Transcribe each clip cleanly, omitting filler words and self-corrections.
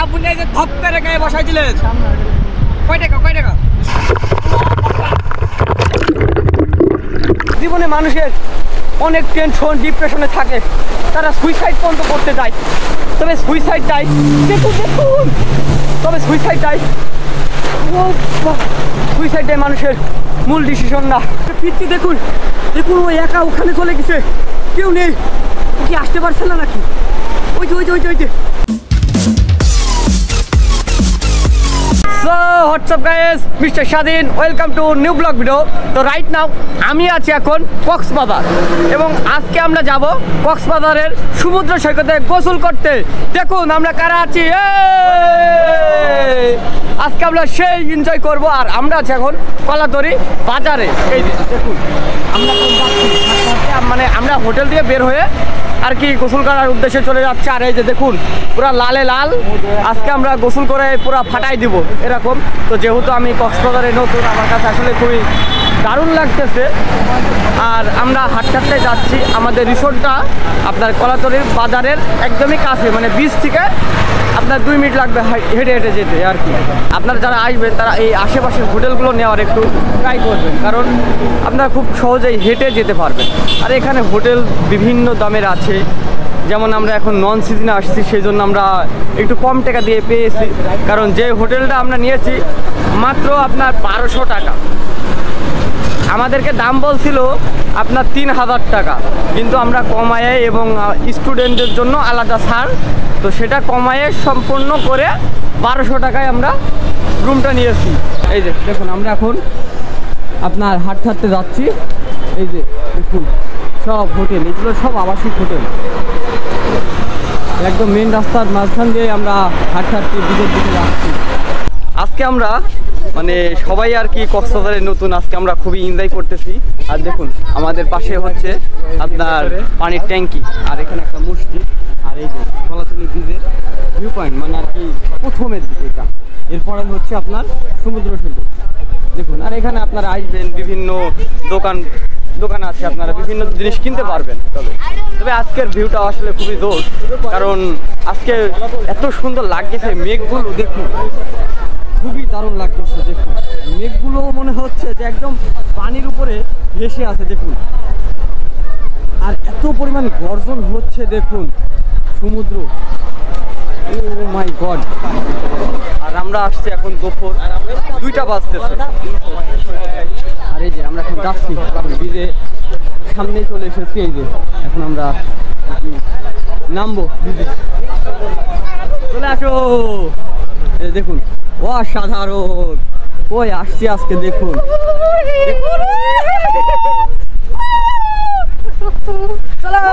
আপনি এই যে ধপ করে গায়ে বসাই দিলেন, কয় টাকা কয় টাকা? জীবনে মানুষের অনেক টেনশন ডিপ্রেশনে থাকে, তারা সুইসাইড পর্যন্ত করতে যায়। তবে সুইসাইডটাই দেখুন দেখুন, তবে সুইসাইডটাই সুইসাইডটাই মানুষের মূল ডিসিশন না। ফিরতে দেখুন দেখুন, ও একা ওখানে চলে গেছে, কেউ নেই। ও কি আসতে পারছে না নাকি? ওই যে ওই যে ওই যে ওই যে। So what's up guys, Mr. Shadin, welcome to new vlog video. তো রাইট নাও আমি আছি এখন কক্সবাজার এবং আজকে আমরা যাব কক্সবাজারের সমুদ্র সৈকতে গোসল করতে। দেখুন আমরা কারা আছি, আজকে আমরা সেই এনজয় করব। আর আমরা আছি এখন কলাতলি বাজারে। এই দেখুন আমরা মানে আমরা হোটেল দিয়ে বের হয়ে আর কি গোসল করার উদ্দেশ্যে চলে যাচ্ছে। আর এই যে দেখুন পুরা লালে লাল, আজকে আমরা গোসল করে পুরা ফাটাই দিব এরকম। তো যেহেতু আমি কক্সবাজারে নতুন, আমার কাছে আসলে খুবই দারুণ লাগতেছে। আর আমরা হাঁটতে হাঁটতে যাচ্ছি, আমাদের রিসোর্টটা আপনার কলাতলির বাজারের একদমই কাছে, মানে বিচ থেকে আপনার 2 মিনিট লাগবে হেঁটে হেঁটে যেতে আর কি। আপনারা যারা আসবেন তারা এই আশেপাশের হোটেলগুলো নেওয়ার একটু ট্রাই করবেন, কারণ আপনারা খুব সহজেই হেঁটে যেতে পারবেন। আর এখানে হোটেল বিভিন্ন দামের আছে, যেমন আমরা এখন নন সিজনে আসছি সেই জন্য আমরা একটু কম টাকা দিয়ে পেয়েছি, কারণ যে হোটেলটা আমরা নিয়েছি মাত্র আপনার 1200 টাকা। আমাদেরকে দাম বলছিল আপনার 3000 টাকা, কিন্তু আমরা কমায়ে এবং স্টুডেন্টদের জন্য আলাদা ছাড়, তো সেটা কমায়ে সম্পূর্ণ করে 1200 টাকায় আমরা রুমটা নিয়েছি। এই যে দেখুন আমরা এখন আপনার হাঁটতে হাঁটতে যাচ্ছি। এই যে দেখুন সব হোটেল, এগুলো সব আবাসিক হোটেল, একদম মেন রাস্তার মাঝখান দিয়ে আমরা হাঁটতে হাঁটতে বিচের দিকে যাচ্ছি। আজকে আমরা মানে সবাই আর কি কক্সবাজারে নতুন, আজকে আমরা খুবই এনজয় করতেছি। আর দেখুন আমাদের পাশে হচ্ছে আপনার পানির ট্যাঙ্কি, আর এখানে একটা মসজিদ, আর এই যে কলাতলি ব্রিজের ভিউ পয়েন্ট, মানে আর কি প্রথমের দিকে এটা। এরপরে হচ্ছে আপনার সমুদ্র সৈকত দেখুন। আর এখানে আপনারা আসবেন, বিভিন্ন দোকান আছে, আপনারা বিভিন্ন জিনিস কিনতে পারবেন। তবে আজকের ভিউটা আসলে খুবই জোর, কারণ আজকে এত সুন্দর লাগতেছে, মেঘগুলো দেখুন খুবই দারুণ লাগতেছে। দেখুন মেঘগুলো মনে হচ্ছে যে একদম পানির উপরে ভেসে আছে দেখুন, আর এত পরিমাণ গর্জন হচ্ছে দেখুন সমুদ্র, ও মাই গড। আর আমরা আসছি এখন দুপুর 2টা বাজতেছে, আর এই যে আমরা এখন যাচ্ছি ব্রিজে সামনেই চলে এসেছি। এই যে এখন আমরা নামবো ব্রিজে, চলে আসো। এই দেখুন অসাধারণ, কই আসছি আজকে দেখুন। চলো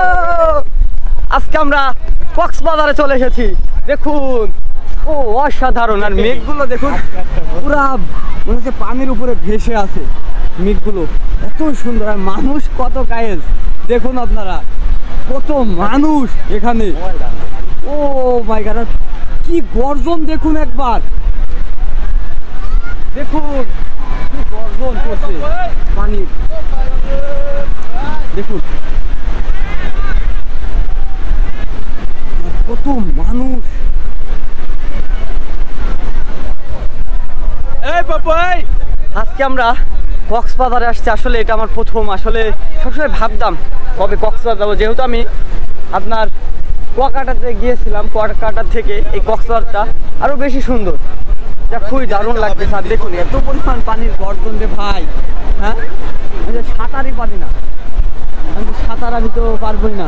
আজকে আমরা কক্সবাজারে চলে এসেছি, দেখুন ও অসাধারণ। আর মেঘগুলো দেখুন পুরা মনে হচ্ছে পানির উপরে ভেসে আছে মেঘগুলো, এত সুন্দর। আর মানুষ কত গায়েস দেখুন আপনারা, কত মানুষ এখানে, ও মাই গড। কি গর্জন দেখুন একবার, দেখুন কি গর্জন করছে পানির, দেখুন কত মানুষ। এই পাপাই আজকে আমরা কক্সবাজারে আসছি, আসলে এটা আমার প্রথম। আসলে সবসময় ভাবতাম কবে কক্সবাজার যাবো, যেহেতু আমি আপনার কুয়াকাটাতে গিয়েছিলাম, কুয়াকাটা থেকে এই কক্সবাজারটা আরও বেশি সুন্দর, যা খুবই দারুণ লাগতেছে। আর দেখুন এত পরিমাণ পানির গর্জন রে ভাই, হ্যাঁ সাঁতারই পারি না আমি, সাঁতার আমি তো পারবই না।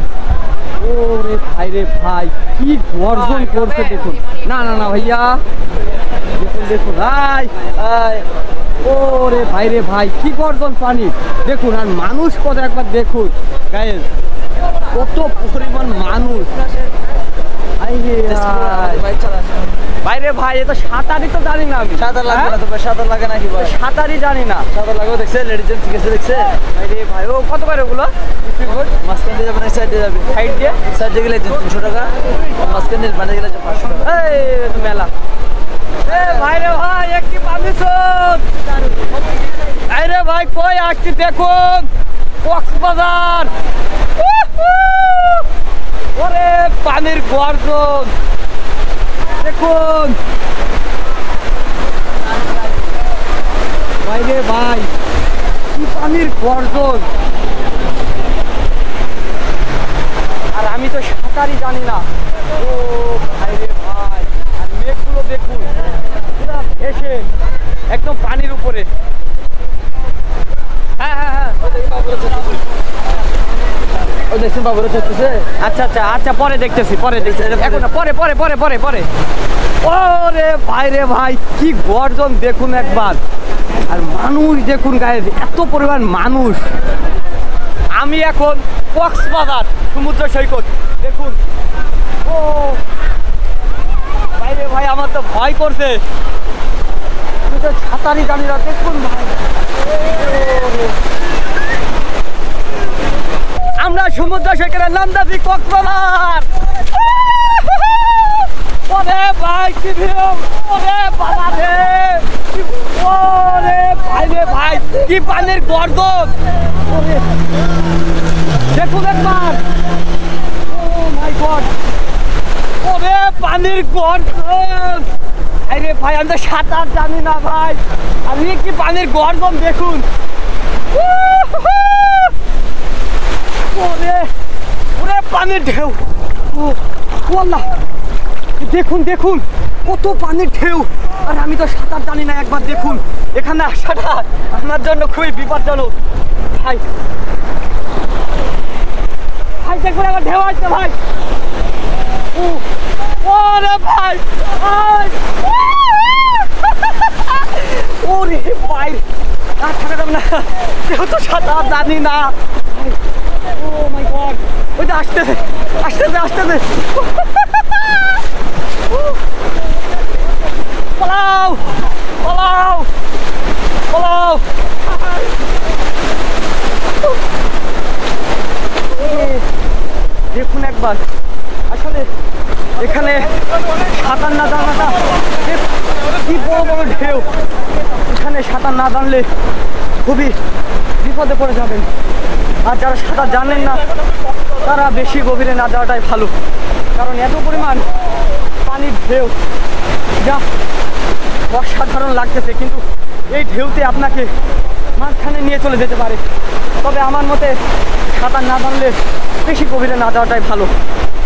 ও রে ভাই রে ভাই কি গর্জন করছে দেখুন, না না না ভাইয়া দেখুন দেখুন ভাই, ও রে ভাই রে ভাই কি গর্জন পানি দেখুন। আর মানুষ কত একবার দেখুন গায়ে, কত পরিমাণ মানুষ। বাইরে ভাই এ তো সাঁতারই তো জানি না আমি, সাঁতার লাগে না তো, সাঁতার লাগে নাকি ভাই? সাঁতারই জানি না, সাঁতার লাগবে দেখছে লেডিজের ঠিক আছে দেখছে বাইরে ভাই। ও কত করে ওগুলো? মাঝখান দিয়ে যাবে না সাইড দিয়ে যাবে? সাইড দিয়ে গেলে 300 টাকা, মাঝখান দিয়ে বাড়ি গেলে 500 টাকা। এই মেলা ভাইরে ভাই একটি পারমিশন। আরে ভাই কই আসছি দেখুন কক্সবাজার, ওরে পানির গর্জন, দেখুন ভাই রে ভাই, কি পানির গর্জন। আর আমি তো সাঁতারই জানি না। ও ভাই রে ভাই, আর মেঘগুলো দেখুন পুরো ভেসে একদম পানির উপরে। হ্যাঁ হ্যাঁ হ্যাঁ, আচ্ছা আচ্ছা আচ্ছা, পরে দেখতেছি, পরে দেখতেছি, এখন না, পরে পরে পরে পরে পরে। ওরে ভাই রে ভাই, কি গর্জন দেখুন একবার। আর মানুষ দেখুন গায়ে, এত পরিমাণ মানুষ। আমি এখন কক্সবাজার সমুদ্র সৈকত দেখুন। ও ভাই রে ভাই, আমার তো ভয় করছে, আমি তো সাঁতারই জানি না। দেখুন ভাই, আমরা সমুদ্র সৈকতের নাম দাদি কক্সবাজার। ওরে ভাই কি ভিউ, ওরে বাবা রে, ওরে ভাই রে ভাই, কি পানির গর্জন। দেখুন একবার, ও মাই গড, ওরে পানির গর্জন। আরে ভাই, আমি তো সাঁতার জানি না ভাই, আমি কি পানির গর্জন দেখুন। ওরে ওরে পানির ঢেউ, ও আল্লাহ, দেখুন দেখুন কত পানির ঢেউ। আর আমি তো সাঁতার জানি না, একবার দেখুন এখানে আসাটা আমার জন্য খুবই বিপজ্জনক। ভাই ভাই দেখুন, আমার ঢেউ আসছে ভাই। ওরে ভাই, ওরে ভাই, আর থাকা যাবে না, যেহেতু সাঁতার জানি না। ও মাই গড, ওই তো আসতেছে আসতেছে আসতেছে। পালাও পালাও পালাও। দেখুন একবার, আসলে এখানে সাঁতার না জানাটা কি বড় বড় ঢেউ। এখানে সাঁতার না জানলে খুবই বিপদে পড়ে যাবেন। আর যারা সাঁতার জানেন না তারা বেশি গভীরে না যাওয়াটাই ভালো, কারণ এত পরিমাণ পানির ঢেউ যা অসাধারণ লাগতেছে, কিন্তু এই ঢেউতে আপনাকে মাঝখানে নিয়ে চলে যেতে পারে। তবে আমার মতে সাঁতার না জানলে বেশি গভীরে না যাওয়াটাই ভালো।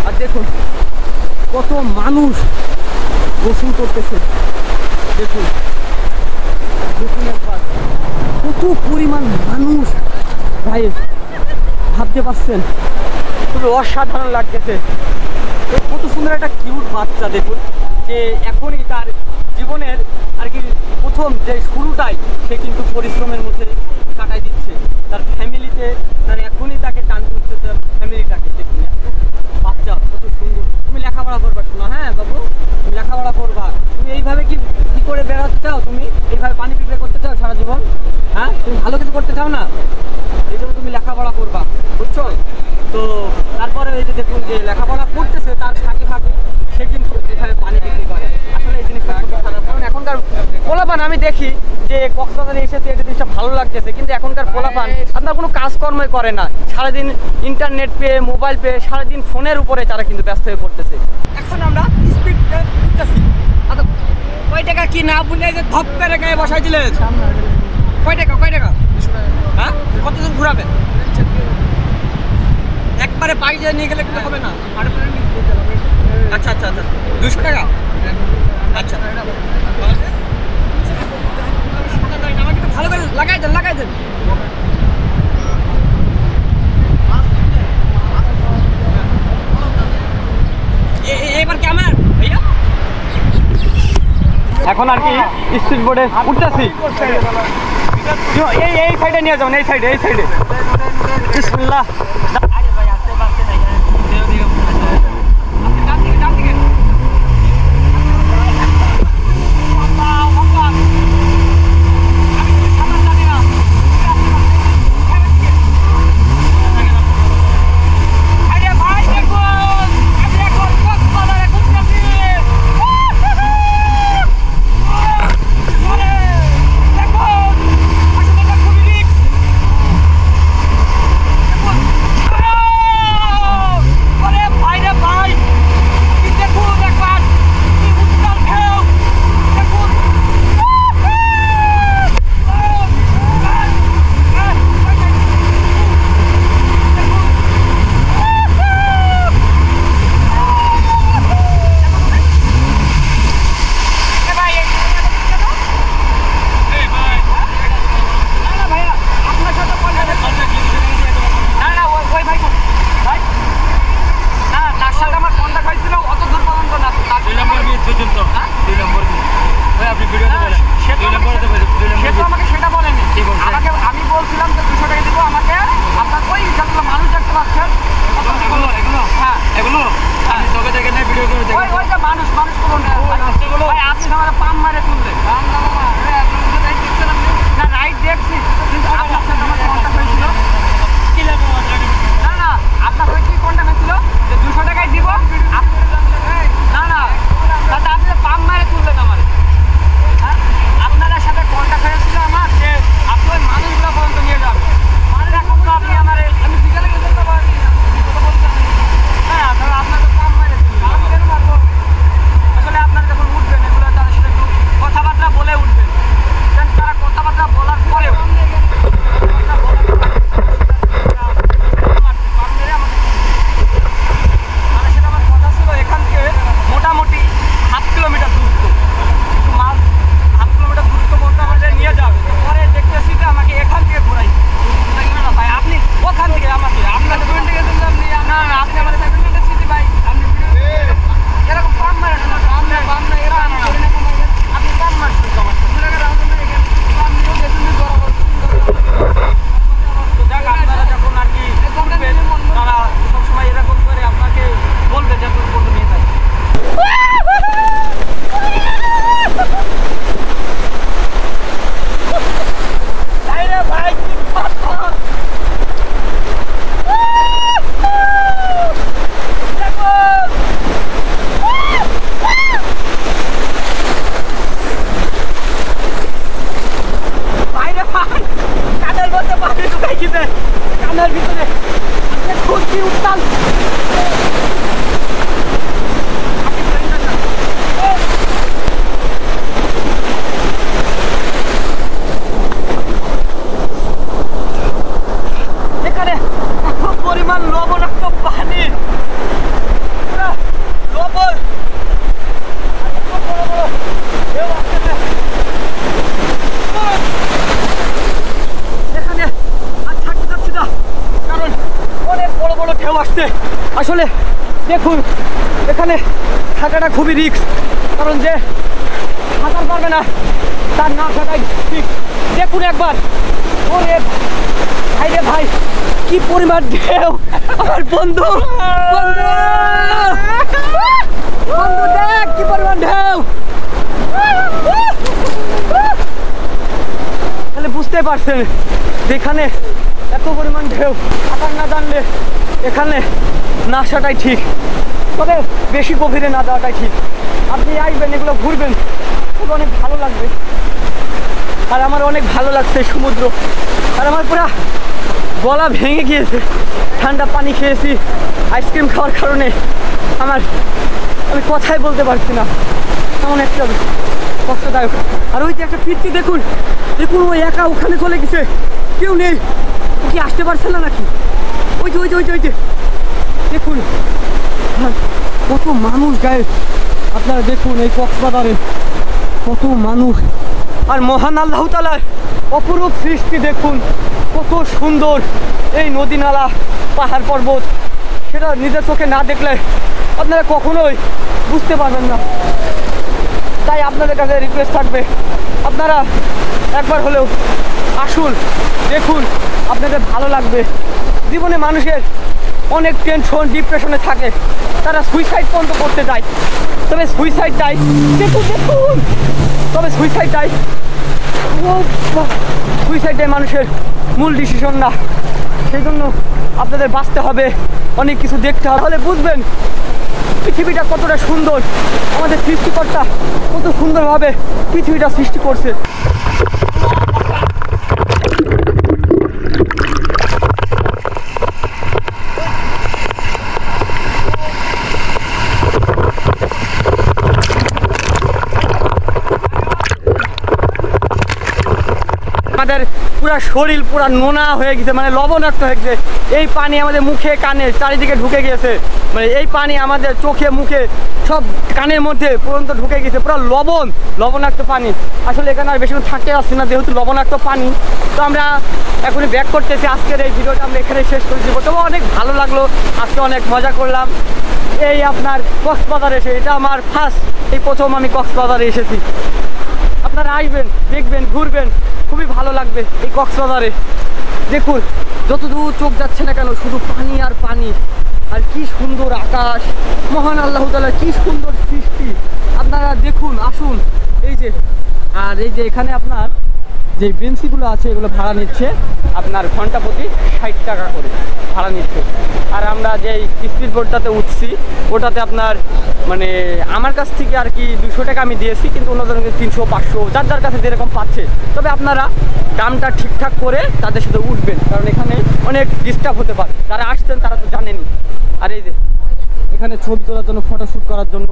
আর দেখুন কত মানুষ গোসল করতেছে, দেখুন দেখুন একবার কত পরিমাণ মানুষ গায়ে, ভাবতে পারছেন, খুবই অসাধারণ লাগতেছে। কত সুন্দর একটা কিউট বাচ্চা, দেখুন যে এখনই তার জীবনের আর কি প্রথম যে শুরুটাই সে কিন্তু পরিশ্রমের মধ্যে কাটাই দিচ্ছে তার ফ্যামিলিতে, তার এখনই তাকে টানতে হচ্ছে তার ফ্যামিলিটাকে। দেখুন বাচ্চা কত সুন্দর। তুমি লেখাপড়া করবা শোনা, হ্যাঁ বাবু তুমি লেখাপড়া করবা। তুমি এইভাবে কি কি করে বেরোতে চাও? তুমি এইভাবে পানি পিকড়ে করতে চাও সারা জীবন? হ্যাঁ, তুমি ভালো কিছু করতে চাও না, এই জন্য তুমি লেখাপড়া করবা, বুঝছো তো? তারপরে এই যে দেখুন যে লেখাপড়া করতেছে তার ফাঁকে ফাঁকে সে কিন্তু এখানে পানি বিক্রি করে। আসলে এই জিনিসটা খুব খারাপ, কারণ এখনকার পোলাপান আমি দেখি যে কক্সবাজারে এসেছে, এই জিনিসটা ভালো লাগতেছে, কিন্তু এখনকার পোলাপান আপনার কোনো কাজকর্মই করে না, সারাদিন ইন্টারনেট পেয়ে মোবাইল পেয়ে সারাদিন ফোনের উপরে তারা কিন্তু ব্যস্ত হয়ে পড়তেছে। এখন আমরা স্পিড উঠতেছি। আচ্ছা কয় টাকা কি না বলে যে ধপ করে গায়ে বসাই দিলেন? কয় টাকা কয় টাকা? হ্যাঁ, কতদিন ঘুরাবেন? একবারে বাইরে নিয়ে গেলে কিন্তু হবে না। আচ্ছা আচ্ছা আচ্ছা, 200 টাকা। আচ্ছা আমাকে একটু ভালো করে লাগাই দেন লাগাই দেন। এবার কি আমার ভাইয়া? এখন আর কি স্পিড বোর্ডে উঠতেছি। এই সাইডে নিয়ে যাবেন, এই সাইডে এই সাইডে। বিসমিল্লাহ। দিতে কানের ভিতরে দেখুন কি উত্তাল। এখানে এত পরিমাণ লবণাক্ত পানি, লবণ এখানে আর থাকতে যাচ্ছি না, কারণ অনেক বড় বড় ঢেউ আসছে। আসলে দেখুন এখানে থাকাটা খুবই রিস্ক, কারণ যে সাঁতার পারবে না তার না থাকাই ঠিক। দেখুন একবার, ওরে ভাই রে ভাই, কি পরিমাণ ঢেউ। আমার বন্ধু বন্ধু বন্ধু দেখ কি পরিমাণ ঢেউ। তাহলে বুঝতে পারছেন যেখানে এত পরিমাণ ঢেউ, সাঁতার না জানলে এখানে না আসাটাই ঠিক, তবে বেশি গভীরে না যাওয়াটাই ঠিক। আপনি আসবেন, এগুলো ঘুরবেন, খুব অনেক ভালো লাগবে। আর আমার অনেক ভালো লাগছে সমুদ্র, আর আমার পুরা গলা ভেঙে গিয়েছে, ঠান্ডা পানি খেয়েছি, আইসক্রিম খাওয়ার কারণে আমি কথাই বলতে পারছি না, এমন একটা কষ্টদায়ক। আর ওই যে একটা পিচ্ছি দেখুন, দেখুন ওই একা ওখানে চলে গেছে, কেউ নেই, ও কি আসতে পারছে না নাকি? ওই যে ওই যে ওই যে ওই যে দেখুন কত মানুষ গায়ে, আপনারা দেখুন এই কক্সবাজারে কত মানুষ। আর মহান আল্লাহ তাআলার অপরূপ সৃষ্টি দেখুন, কত সুন্দর এই নদী নালা পাহাড় পর্বত, সেটা নিজের চোখে না দেখলে আপনারা কখনোই বুঝতে পারবেন না। তাই আপনাদের কাছে রিকোয়েস্ট থাকবে, আপনারা একবার হলেও আসুন, দেখুন, আপনাদের ভালো লাগবে। জীবনে মানুষের অনেক টেনশন ডিপ্রেশনে থাকে, তারা সুইসাইড পর্যন্ত করতে যায়, তবে সুইসাইডটাই দেখুন দেখুন তবে সুইসাইডটাই মানুষের মূল ডিসিশন না। সেই জন্য আপনাদের বাঁচতে হবে, অনেক কিছু দেখতে হবে, তাহলে বুঝবেন পৃথিবীটা কতটা সুন্দর, আমাদের সৃষ্টিকর্তা কত সুন্দরভাবে পৃথিবীটা সৃষ্টি করছে। আমাদের পুরা শরীর পুরা নোনা হয়ে গেছে, মানে লবণাক্ত হয়ে গেছে। এই পানি আমাদের মুখে কানে চারিদিকে ঢুকে গিয়েছে, মানে এই পানি আমাদের চোখে মুখে সব কানের মধ্যে পর্যন্ত ঢুকে গেছে, পুরো লবণাক্ত পানি। আসলে এখানে আর বেশিক্ষণ থাকতে পারছি না, যেহেতু লবণাক্ত পানি। তো আমরা এখনই ব্যাক করতেছি, আজকের এই ভিডিওটা আমরা এখানে শেষ করে দেবো। তবে অনেক ভালো লাগলো, আজকে অনেক মজা করলাম এই আপনার কক্সবাজারে এসে। এটা আমার ফার্স্ট, এই প্রথম আমি কক্সবাজারে এসেছি। আপনারা আসবেন, দেখবেন, ঘুরবেন, খুবই ভালো লাগবে এই কক্সবাজারে। দেখুন যতদূর চোখ যাচ্ছে না কেন শুধু পানি আর পানি, আর কি সুন্দর আকাশ, মহান আল্লাহ তাআলা কি সুন্দর সৃষ্টি। আপনারা দেখুন, আসুন। এই যে আর এই যে এখানে আপনার যে বেঞ্চিগুলো আছে এগুলো ভাড়া নিচ্ছে আপনার ঘন্টা প্রতি 60 টাকা করে ভাড়া নিচ্ছে। আর আমরা যেই স্পিড বোটটাতে উঠছি ওটাতে আপনার মানে আমার কাছ থেকে আর কি 200 টাকা আমি দিয়েছি, কিন্তু অন্যদের 300 500 যার যার কাছে যেরকম পাচ্ছে। তবে আপনারা দামটা ঠিকঠাক করে তাদের সাথে উঠবেন, কারণ এখানে অনেক ডিস্টার্ব হতে পারে। যারা আসছেন তারা তো জানেনই। আর এই যে এখানে ছবি তোলার জন্য, ফটোশ্যুট করার জন্য,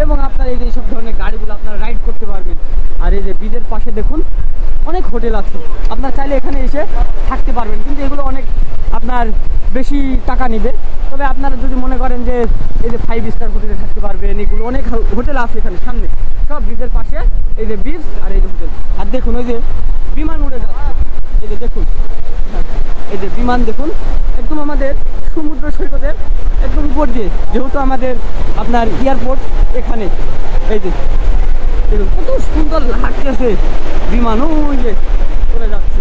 এবং আপনার এই যে এইসব ধরনের গাড়িগুলো আপনারা রাইড করতে পারবেন। আর এই যে ব্রিজের পাশে দেখুন অনেক হোটেল আছে, আপনার চাইলে এখানে এসে থাকতে পারবেন, কিন্তু এগুলো অনেক আপনার বেশি টাকা নেবে। তবে আপনারা যদি মনে করেন যে এই যে 5 স্টার হোটেলে থাকতে পারবেন, এগুলো অনেক হোটেল আছে এখানে সামনে, সব ব্রিজের পাশে। এই যে ব্রিজ আর এই যে হোটেল। আর দেখুন ওই যে বিমান উড়ে যাচ্ছে, এই যে দেখুন, এই যে বিমান দেখুন একদম আমাদের সমুদ্র সৈকতের একদম উপর দিয়ে, যেহেতু আমাদের আপনার এয়ারপোর্ট এখানে। এই যে দেখুন কত সুন্দর লাগতেছে বিমান, ওই যে চলে যাচ্ছে,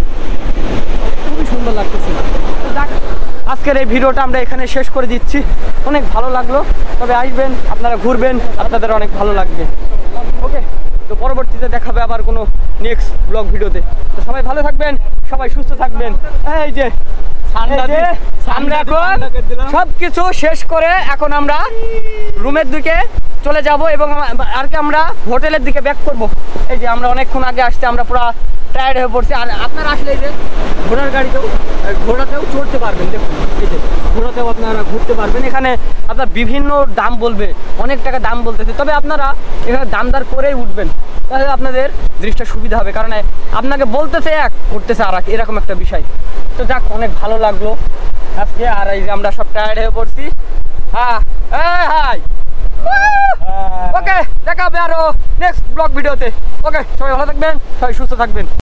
খুবই সুন্দর লাগতেছে। আজকের এই ভিডিওটা আমরা এখানে শেষ করে দিচ্ছি। অনেক ভালো লাগলো, তবে আসবেন, আপনারা ঘুরবেন, আপনাদের অনেক ভালো লাগবে। ওকে, তো পরবর্তীতে দেখাবে আবার কোনো নেক্সট ব্লগ ভিডিওতে। তো সবাই ভালো থাকবেন, সবাই সুস্থ থাকবেন। এই যে আমরা এখন সবকিছু শেষ করে এখন আমরা রুমের দিকে চলে যাব এবং আর কি আমরা হোটেলের দিকে ব্যাক করব। এই যে আমরা অনেকক্ষণ আগে আসতে আমরা পুরো টায়ার্ড হয়ে পড়ছি। আর আপনারা আসলে এই যে ঘোড়ার গাড়িতেও ঘোড়াতেও চড়তে পারবেন। দেখুন এই যে ঘোড়াতেও আপনারা ঘুরতে পারবেন। এখানে আপনার বিভিন্ন দাম বলবে, অনেক টাকা দাম বলতেছে, তবে আপনারা এখানে দামদার করেই উঠবেন, তাহলে আপনাদের জিনিসটা সুবিধা হবে। কারণ আপনাকে বলতেছে এক, করতেছে আর এক, এরকম একটা বিষয়। তো যাক, অনেক ভালো লাগলো আজকে। আর এই যে আমরা সব টায়ার্ড হয়ে পড়ছি। হ্যাঁ হাই, ওকে, দেখা হবে আরো নেক্সট ব্লগ ভিডিওতে। ওকে, সবাই ভালো থাকবেন, সবাই সুস্থ থাকবেন।